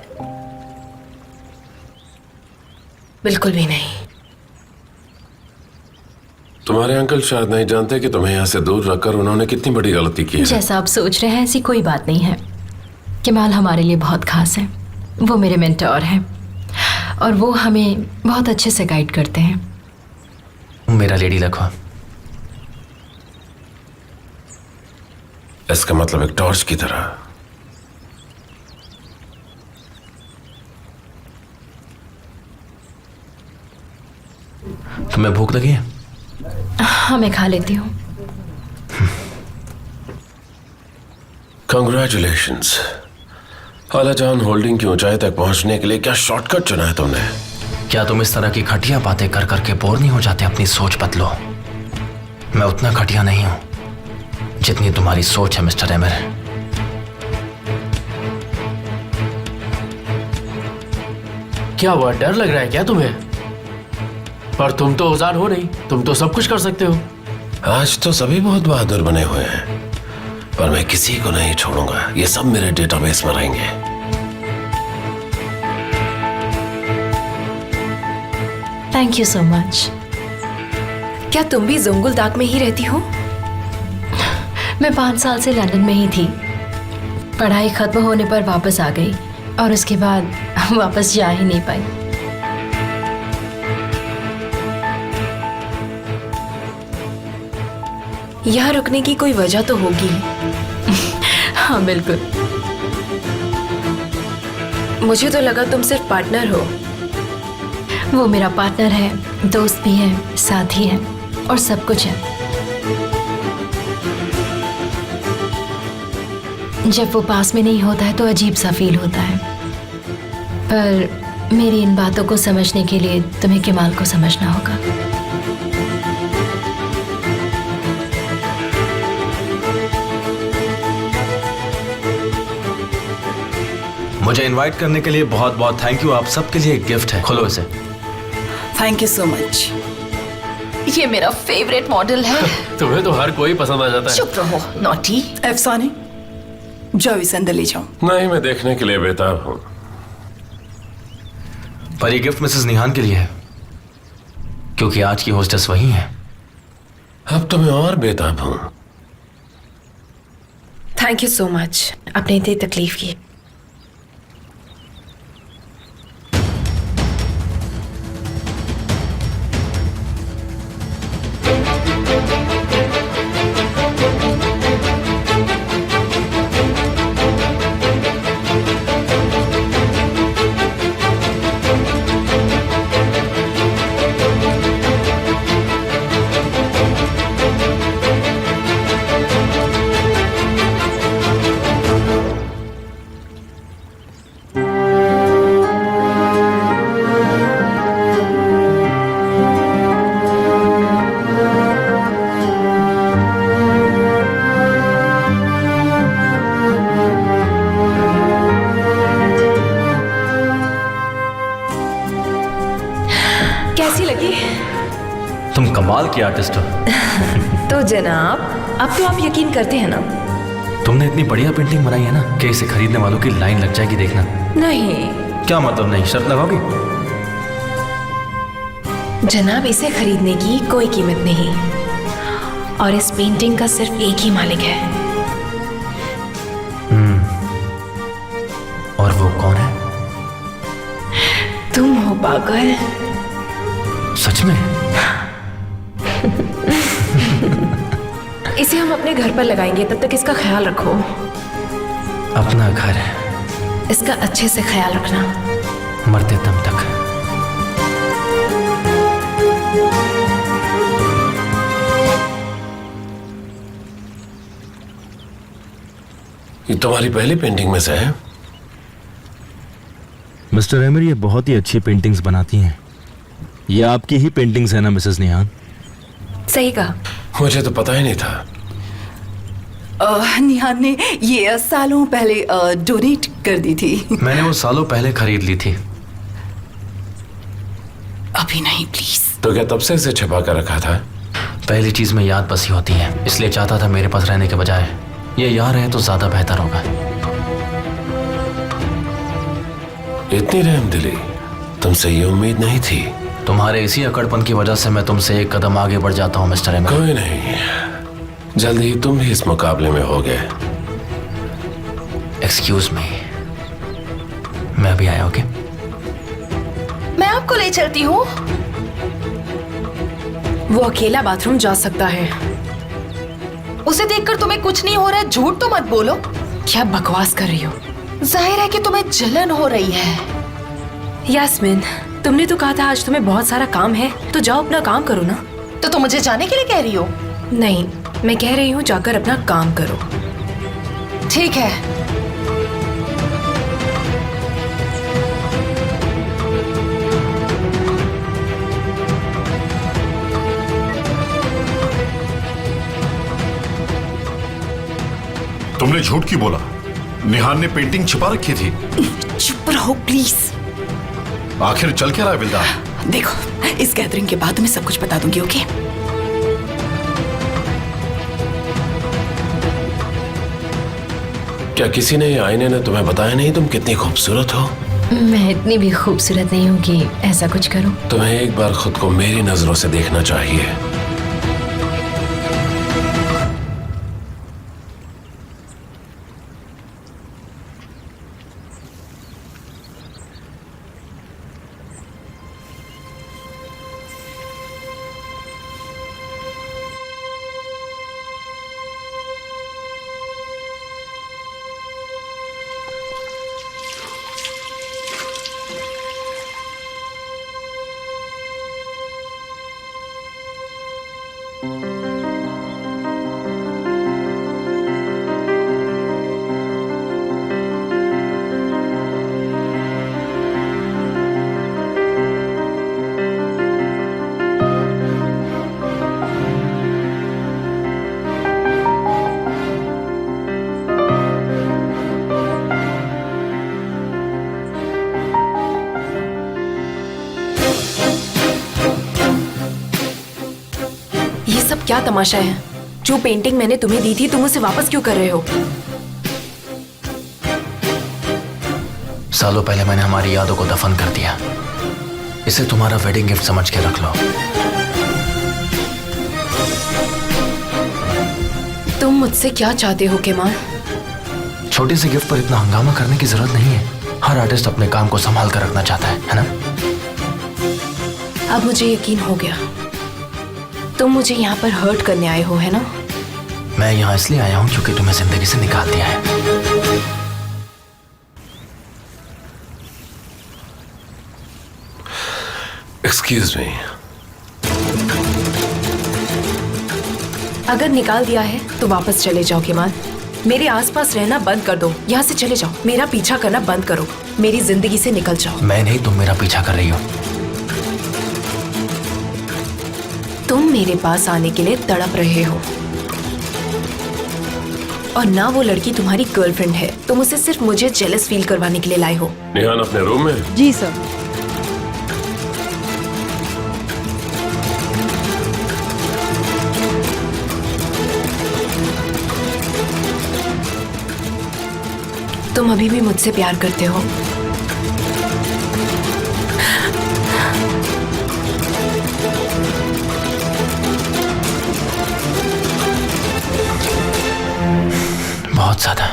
बिल्कुल भी नहीं। तुम्हारे अंकल शायद नहीं जानते कि तुम्हें यहाँ से दूर रखकर उन्होंने कितनी बड़ी गलती की है। जैसा आप सोच रहे हैं ऐसी कोई बात नहीं है। केमाल हमारे लिए बहुत खास है। वो मेरे मेंटोर हैं और वो हमें बहुत अच्छे से गाइड करते हैं। मेरा लेडी लक हो। इसका मतलब एक टॉर्च की तरह। तुम्हें भूख लगी है? हाँ, मैं खा लेती हूँ। Congratulations. खालाजान, होल्डिंग की ऊंचाई तक पहुंचने के लिए क्या शॉर्टकट चुना है तुमने? क्या तुम इस तरह की घटिया बातें कर करके बोर नहीं हो जाते? अपनी सोच बदलो। मैं उतना घटिया नहीं हूं जितनी तुम्हारी सोच है मिस्टर एमिर। क्या हुआ, डर लग रहा है क्या तुम्हें? पर तुम तो औजार हो नहीं, तुम तो सब कुछ कर सकते हो। आज तो सभी बहुत बहादुर बने हुए हैं, पर मैं किसी को नहीं छोड़ूंगा। ये सब मेरे डेटाबेस में रहेंगे। Thank you so much. क्या तुम भी जोंगुलदाक में ही रहती हो? मैं 5 साल से लंदन में ही थी। पढ़ाई खत्म होने पर वापस आ गई और उसके बाद वापस जा ही नहीं पाई। यहाँ रुकने की कोई वजह तो होगी। हाँ बिल्कुल। मुझे तो लगा तुम सिर्फ पार्टनर हो। वो मेरा पार्टनर है, दोस्त भी है, साथी है और सब कुछ है। जब वो पास में नहीं होता है तो अजीब सा फील होता है। पर मेरी इन बातों को समझने के लिए तुम्हें केमाल को समझना होगा। मुझे इनवाइट करने के लिए बहुत बहुत थैंक यू। आप सबके लिए एक गिफ्ट है, खोलो इसे। Thank you so much. ये मेरा फेवरेट मॉडल है। तुम्हें तो हर कोई पसंद आ जाता है। चुप रहो, नॉटी। अफसाने, जाओ इसे अंदर ले जाओ। नहीं, मैं देखने के लिए बेताब हूं। पर ये गिफ्ट मिसेस निहान के लिए है, क्योंकि आज की होस्टेस वही है। अब तो मैं और बेताब हूं। थैंक यू सो मच, आपने इतनी तकलीफ की। कैसी लगी? तुम कमाल की आर्टिस्ट हो। तो जनाब, अब तो आप यकीन करते हैं ना? तुमने इतनी बढ़िया पेंटिंग बनाई है ना कि इसे खरीदने वालों की लाइन लग जाएगी, देखना। नहीं। क्या मतलब नहीं? शर्त लगाओगी? जनाब, इसे खरीदने की कोई कीमत नहीं और इस पेंटिंग का सिर्फ एक ही मालिक है। और वो कौन है? तुम हो पागल। सच में? इसे हम अपने घर पर लगाएंगे, तब तक इसका ख्याल रखो। अपना घर है, इसका अच्छे से ख्याल रखना, मरते दम तक। ये तुम्हारी पहली पेंटिंग में से है? मिस्टर एमिर, ये बहुत ही अच्छी पेंटिंग्स बनाती हैं। ये आपकी ही पेंटिंग्स है ना मिसेस निहान? सही कहा। मुझे तो पता ही नहीं था। निहान ने ये सालों पहले डोनेट कर दी थी। मैंने वो सालों पहले खरीद ली थी। अभी नहीं प्लीज। तो क्या तब से इसे छिपा कर रखा था? पहली चीज में याद बसी होती है, इसलिए चाहता था मेरे पास रहने के बजाय ये यहाँ रहे तो ज्यादा बेहतर होगा। इतनी रहमदिली तुमसे ये उम्मीद नहीं थी। तुम्हारे इसी अकड़पन की वजह से मैं तुमसे एक कदम आगे बढ़ जाता हूँ मिस्टर एमिर। कोई नहीं, जल्द ही तुम भी इस मुकाबले में होगे। एक्सक्यूज मी, मैं अभी आया। ओके, मैं आपको ले चलती हूँ। वो अकेला बाथरूम जा सकता है। उसे देखकर तुम्हें कुछ नहीं हो रहा है? झूठ तो मत बोलो। क्या बकवास कर रही हो? जाहिर है कि तुम्हें जलन हो रही है। यास्मीन, तुमने तो कहा था आज तुम्हें बहुत सारा काम है, तो जाओ अपना काम करो ना। तो तुम मुझे जाने के लिए कह रही हो? नहीं, मैं कह रही हूँ जाकर अपना काम करो। ठीक है। तुमने झूठ क्यों बोला? निहान ने पेंटिंग छिपा रखी थी। चुप रहो प्लीज। आखिर चल क्या रहा है बिल्दार? देखो, इस गैदरिंग के बाद मैं सब कुछ बता दूंगी, ओके? क्या किसी ने आईने ने तुम्हें बताया नहीं तुम कितनी खूबसूरत हो? मैं इतनी भी खूबसूरत नहीं हूँ कि ऐसा कुछ करूँ। तुम्हें एक बार खुद को मेरी नजरों से देखना चाहिए। सब क्या तमाशा है? जो पेंटिंग मैंने तुम्हें दी थी तुम उसे वापस क्यों कर रहे हो? सालों पहले मैंने हमारी यादों को दफन कर दिया। इसे तुम्हारा वेडिंग गिफ्ट समझ के रख लो। तुम मुझसे क्या चाहते हो केमाल? छोटी सी गिफ्ट पर इतना हंगामा करने की जरूरत नहीं है। हर आर्टिस्ट अपने काम को संभाल कर रखना चाहता है ना? अब मुझे यकीन हो गया, तुम मुझे यहाँ पर हर्ट करने आए हो, है ना? मैं यहाँ इसलिए आया हूँ क्योंकि तुम्हें जिंदगी से निकाल दिया है। Excuse me. अगर निकाल दिया है तो वापस चले जाओ केमाल। मेरे आसपास रहना बंद कर दो। यहाँ से चले जाओ। मेरा पीछा करना बंद करो। मेरी जिंदगी से निकल जाओ। मैं नहीं, तुम मेरा पीछा कर रही हो। तुम मेरे पास आने के लिए तड़प रहे हो और ना वो लड़की तुम्हारी गर्लफ्रेंड है। तुम उसे सिर्फ मुझे जेलस फील करवाने के लिए लाए हो। निहान अपने रूम में? जी सर। तुम अभी भी मुझसे प्यार करते हो? बहुत ज्यादा।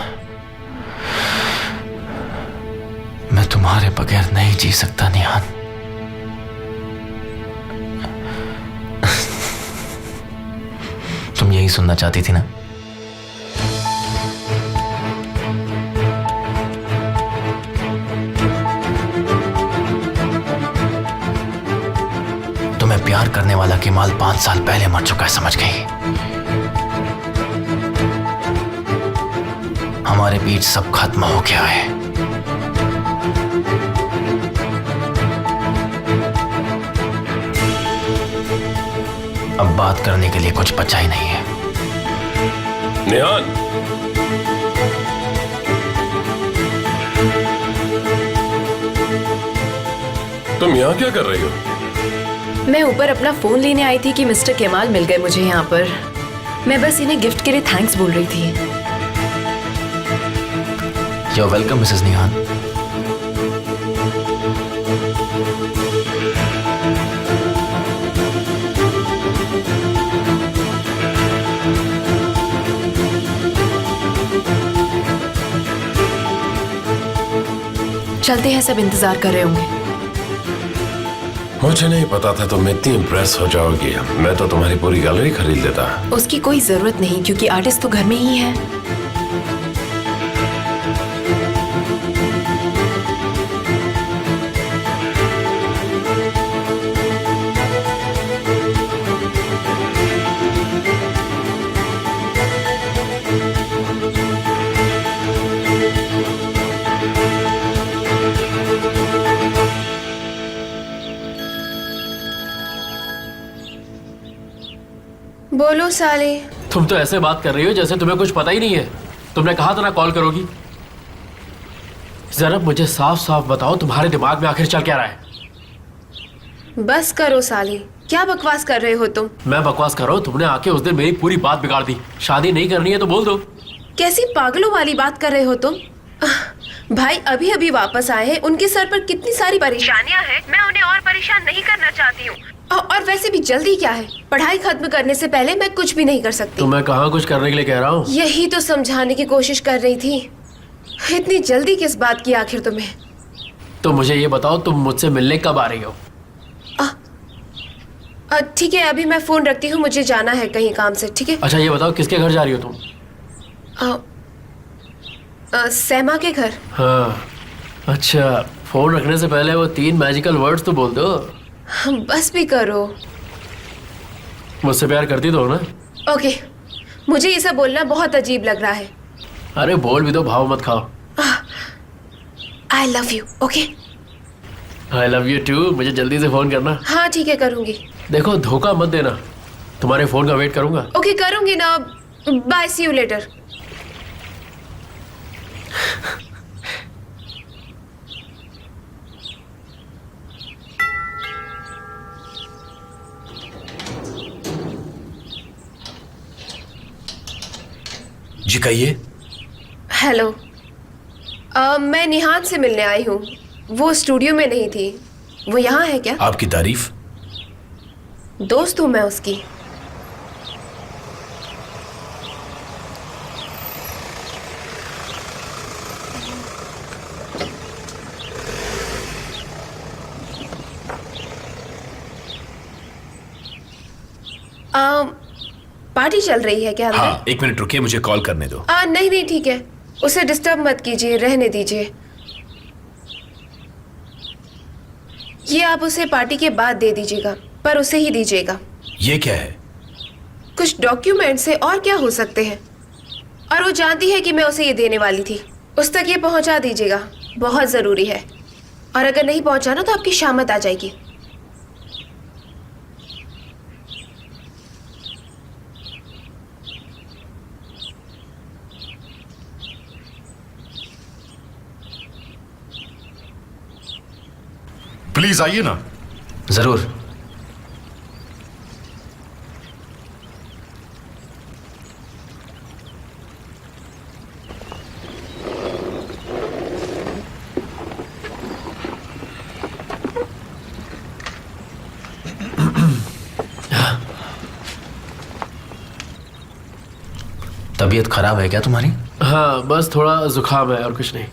मैं तुम्हारे बगैर नहीं जी सकता निहान। तुम यही सुनना चाहती थी ना? तुम्हें प्यार करने वाला केमाल 5 साल पहले मर चुका है, समझ गई? हमारे बीच सब खत्म हो गया है। अब बात करने के लिए कुछ बचा ही नहीं है। निहान, तुम यहाँ क्या कर रही हो? मैं ऊपर अपना फोन लेने आई थी कि मिस्टर केमाल मिल गए मुझे यहाँ पर। मैं बस इन्हें गिफ्ट के लिए थैंक्स बोल रही थी। You're welcome, मिसेस निहान। चलते हैं, सब इंतजार कर रहे होंगे। मुझे नहीं पता था तुम इतनी इम्प्रेस हो जाओगी। मैं तो तुम्हारी पूरी गैलरी खरीद लेता। उसकी कोई जरूरत नहीं क्योंकि आर्टिस्ट तो घर में ही है। बोलो साले। तुम तो ऐसे बात कर रही हो जैसे तुम्हें कुछ पता ही नहीं है। तुमने कहा था ना कॉल करोगी। जरा मुझे साफ साफ बताओ, तुम्हारे दिमाग में आखिर चल क्या रहा है? बस करो साली, क्या बकवास कर रहे हो तुम? मैं बकवास कर रहा हूँ? तुमने आके उस दिन मेरी पूरी बात बिगाड़ दी। शादी नहीं करनी है तो बोल दो। कैसी पागलों वाली बात कर रहे हो तुम? भाई अभी अभी वापस आए हैं, उनके सर पर कितनी सारी परेशानियां हैं। मैं उन्हें और परेशान नहीं करना चाहती हूँ। और वैसे भी जल्दी क्या है? पढ़ाई खत्म करने से पहले मैं कुछ भी नहीं कर सकती। तो मैं कहाँ कुछ करने के लिए कह रहा हूँ? यही तो समझाने की कोशिश कर रही थी। इतनी जल्दी किस बात की आखिर तुम्हें? तो मुझे ये बताओ, तुम मुझसे मिलने कब आ रही हो? ठीक है, अभी मैं फोन रखती हूँ, मुझे जाना है कहीं काम से। ठीक है। अच्छा ये बताओ, किसके घर जा रही हो तुम? सैमा के घर। हाँ अच्छा, फोन रखने से पहले वो 3 मैजिकल वर्ड्स तो बोल दो। बस भी करो। मुझसे प्यार करती तो हो ना? ओके, मुझे ये सब बोलना बहुत अजीब लग रहा है। अरे बोल भी दो, भाव मत खाओ। I love you. Okay. I love you too. मुझे जल्दी से फोन करना। हाँ ठीक है, करूंगी। देखो धोखा मत देना, तुम्हारे फोन का वेट करूंगा। ओके करूंगी ना। Bye, see you later. जी कहिए। हेलो, मैं निहान से मिलने आई हूँ। वो स्टूडियो में नहीं थी। वो यहाँ है क्या? आपकी तारीफ। दोस्त हूँ मैं उसकी। पार्टी चल रही है क्या अंदर? हाँ 1 मिनट रुकिए, मुझे कॉल करने दो। नहीं नहीं ठीक है, उसे डिस्टर्ब मत कीजिए, रहने दीजिए। ये आप उसे पार्टी के बाद दे दीजिएगा, पर उसे ही दीजिएगा। ये क्या है? कुछ डॉक्यूमेंट्स है, और क्या हो सकते हैं। और वो जानती है कि मैं उसे ये देने वाली थी। उस तक ये पहुंचा दीजिएगा, बहुत ज़रूरी है। और अगर नहीं पहुंचाना तो आपकी शामत आ जाएगी। प्लीज आइए ना। जरूर। तबीयत खराब है क्या तुम्हारी? हाँ बस थोड़ा जुकाम है और कुछ नहीं।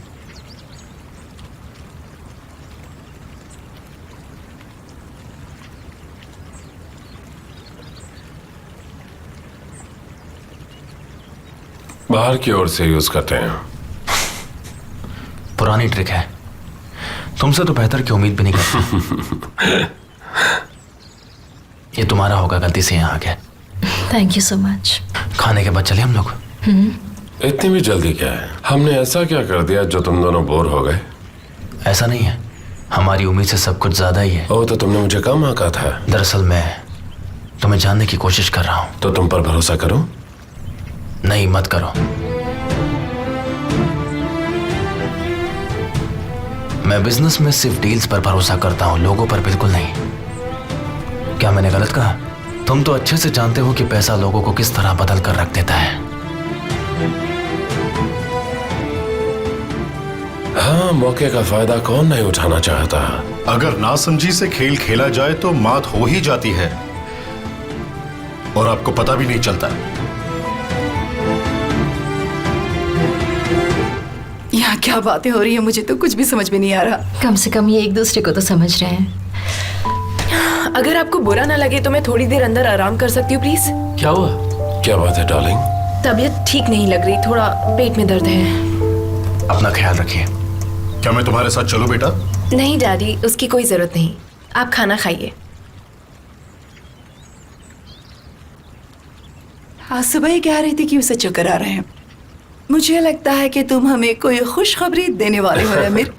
बाहर की ओर से यूज करते हैं। पुरानी ट्रिक है, तुमसे तो बेहतर की उम्मीद भी नहीं करता। ये तुम्हारा होगा, गलती से यहाँ आ गया। Thank you so much. खाने के बाद चले हम लोग। इतनी भी जल्दी क्या है? हमने ऐसा क्या कर दिया जो तुम दोनों बोर हो गए? ऐसा नहीं है, हमारी उम्मीद से सब कुछ ज्यादा ही है। ओ तो तुमने मुझे कम आंका था। दरअसल मैं तुम्हें जानने की कोशिश कर रहा हूँ। तो तुम पर भरोसा करूं? नहीं मत करो। मैं बिजनेस में सिर्फ डील्स पर भरोसा करता हूँ, लोगों पर बिल्कुल नहीं। क्या मैंने गलत कहा? तुम तो अच्छे से जानते हो कि पैसा लोगों को किस तरह बदल कर रख देता है। हाँ, मौके का फायदा कौन नहीं उठाना चाहता। अगर नासमझी से खेल खेला जाए तो मात हो ही जाती है, और आपको पता भी नहीं चलता। यहाँ क्या बातें हो रही है, मुझे तो कुछ भी समझ में नहीं आ रहा। कम से कम ये एक दूसरे को तो समझ रहे हैं। अगर आपको बुरा ना लगे तो मैं थोड़ी देर अंदर आराम कर सकती हूँ प्लीज? क्या हुआ? क्या बात है डार्लिंग? तबीयत ठीक नहीं लग रही, थोड़ा पेट में दर्द है। अपना ख्याल रखिए। क्या मैं तुम्हारे साथ चलूं बेटा? नहीं डैडी, उसकी कोई जरूरत नहीं, आप खाना खाइए। हाँ, सुबह ही कह रही थी कि उसे चक्कर आ रहे हैं। मुझे लगता है कि तुम हमें कोई खुशखबरी देने वाले हो आमिर।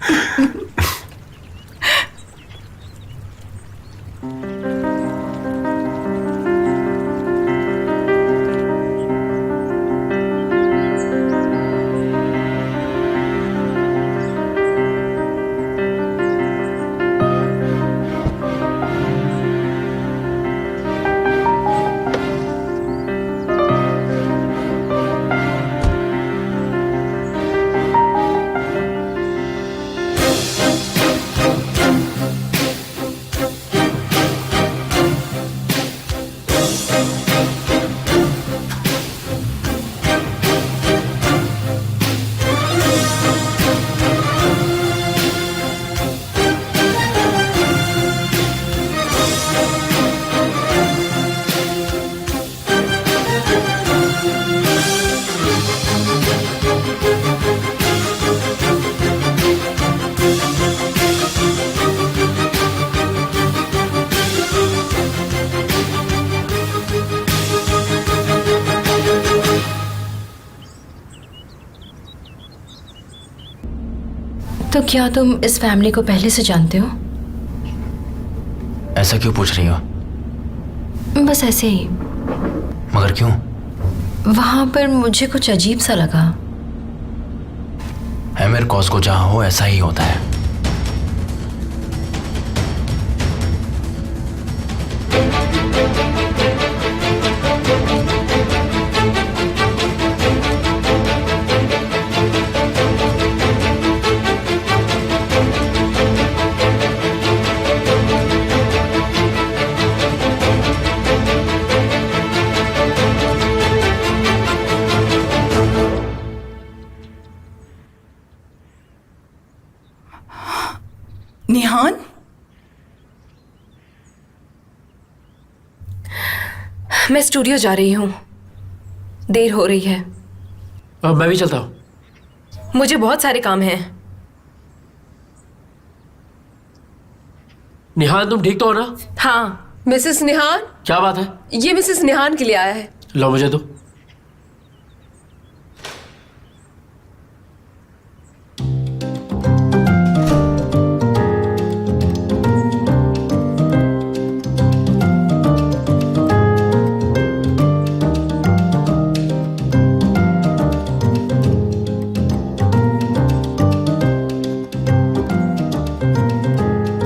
तो क्या तुम इस फैमिली को पहले से जानते हो? ऐसा क्यों पूछ रही हो? बस ऐसे ही। मगर क्यों? वहां पर मुझे कुछ अजीब सा लगा। एमिर कॉस्को जहां हो ऐसा ही होता है। निहान, मैं स्टूडियो जा रही हूँ, देर हो रही है। मैं भी चलता हूँ। मुझे बहुत सारे काम हैं। निहान तुम ठीक तो हो ना? हाँ, मिसेस निहान। क्या बात है? ये मिसेस निहान के लिए आया है। लो मुझे दो।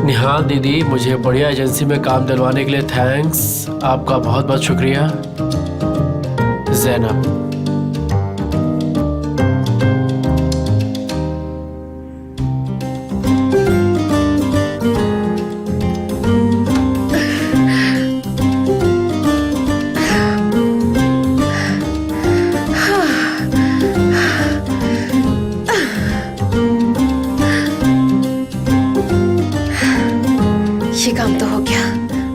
निहान दीदी, मुझे बढ़िया एजेंसी में काम दिलवाने के लिए थैंक्स। आपका बहुत बहुत शुक्रिया। ज़ैनब। ये काम तो हो गया,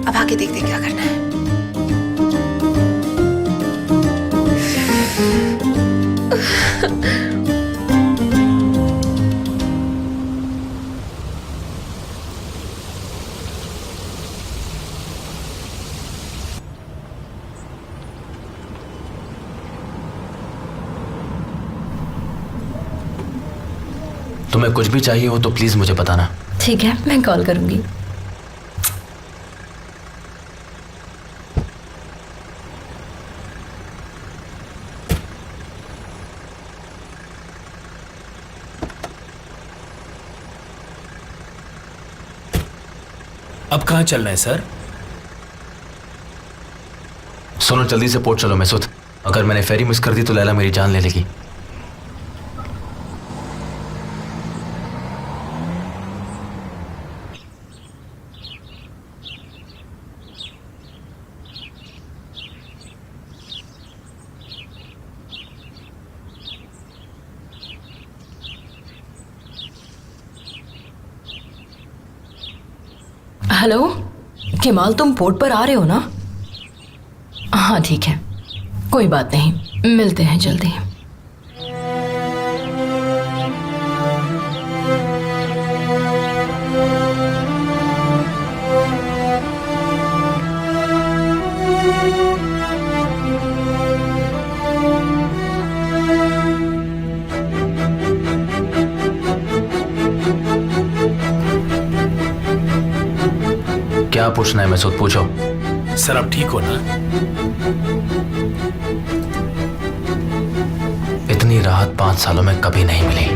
अब आगे देखते क्या करना है। तुम्हें कुछ भी चाहिए हो तो प्लीज मुझे बताना। ठीक है, मैं कॉल करूंगी। अब कहाँ चलना है सर? सुनो, जल्दी से पोर्ट चलो मैसूद। अगर मैंने फेरी मिस कर दी तो लैला मेरी जान ले लेगी। हेलो केमाल, तुम पोर्ट पर आ रहे हो ना? हाँ ठीक है, कोई बात नहीं, मिलते हैं जल्दी। क्या पूछना है मैसूद, पूछो। सर अब ठीक हो ना? इतनी राहत 5 सालों में कभी नहीं मिली।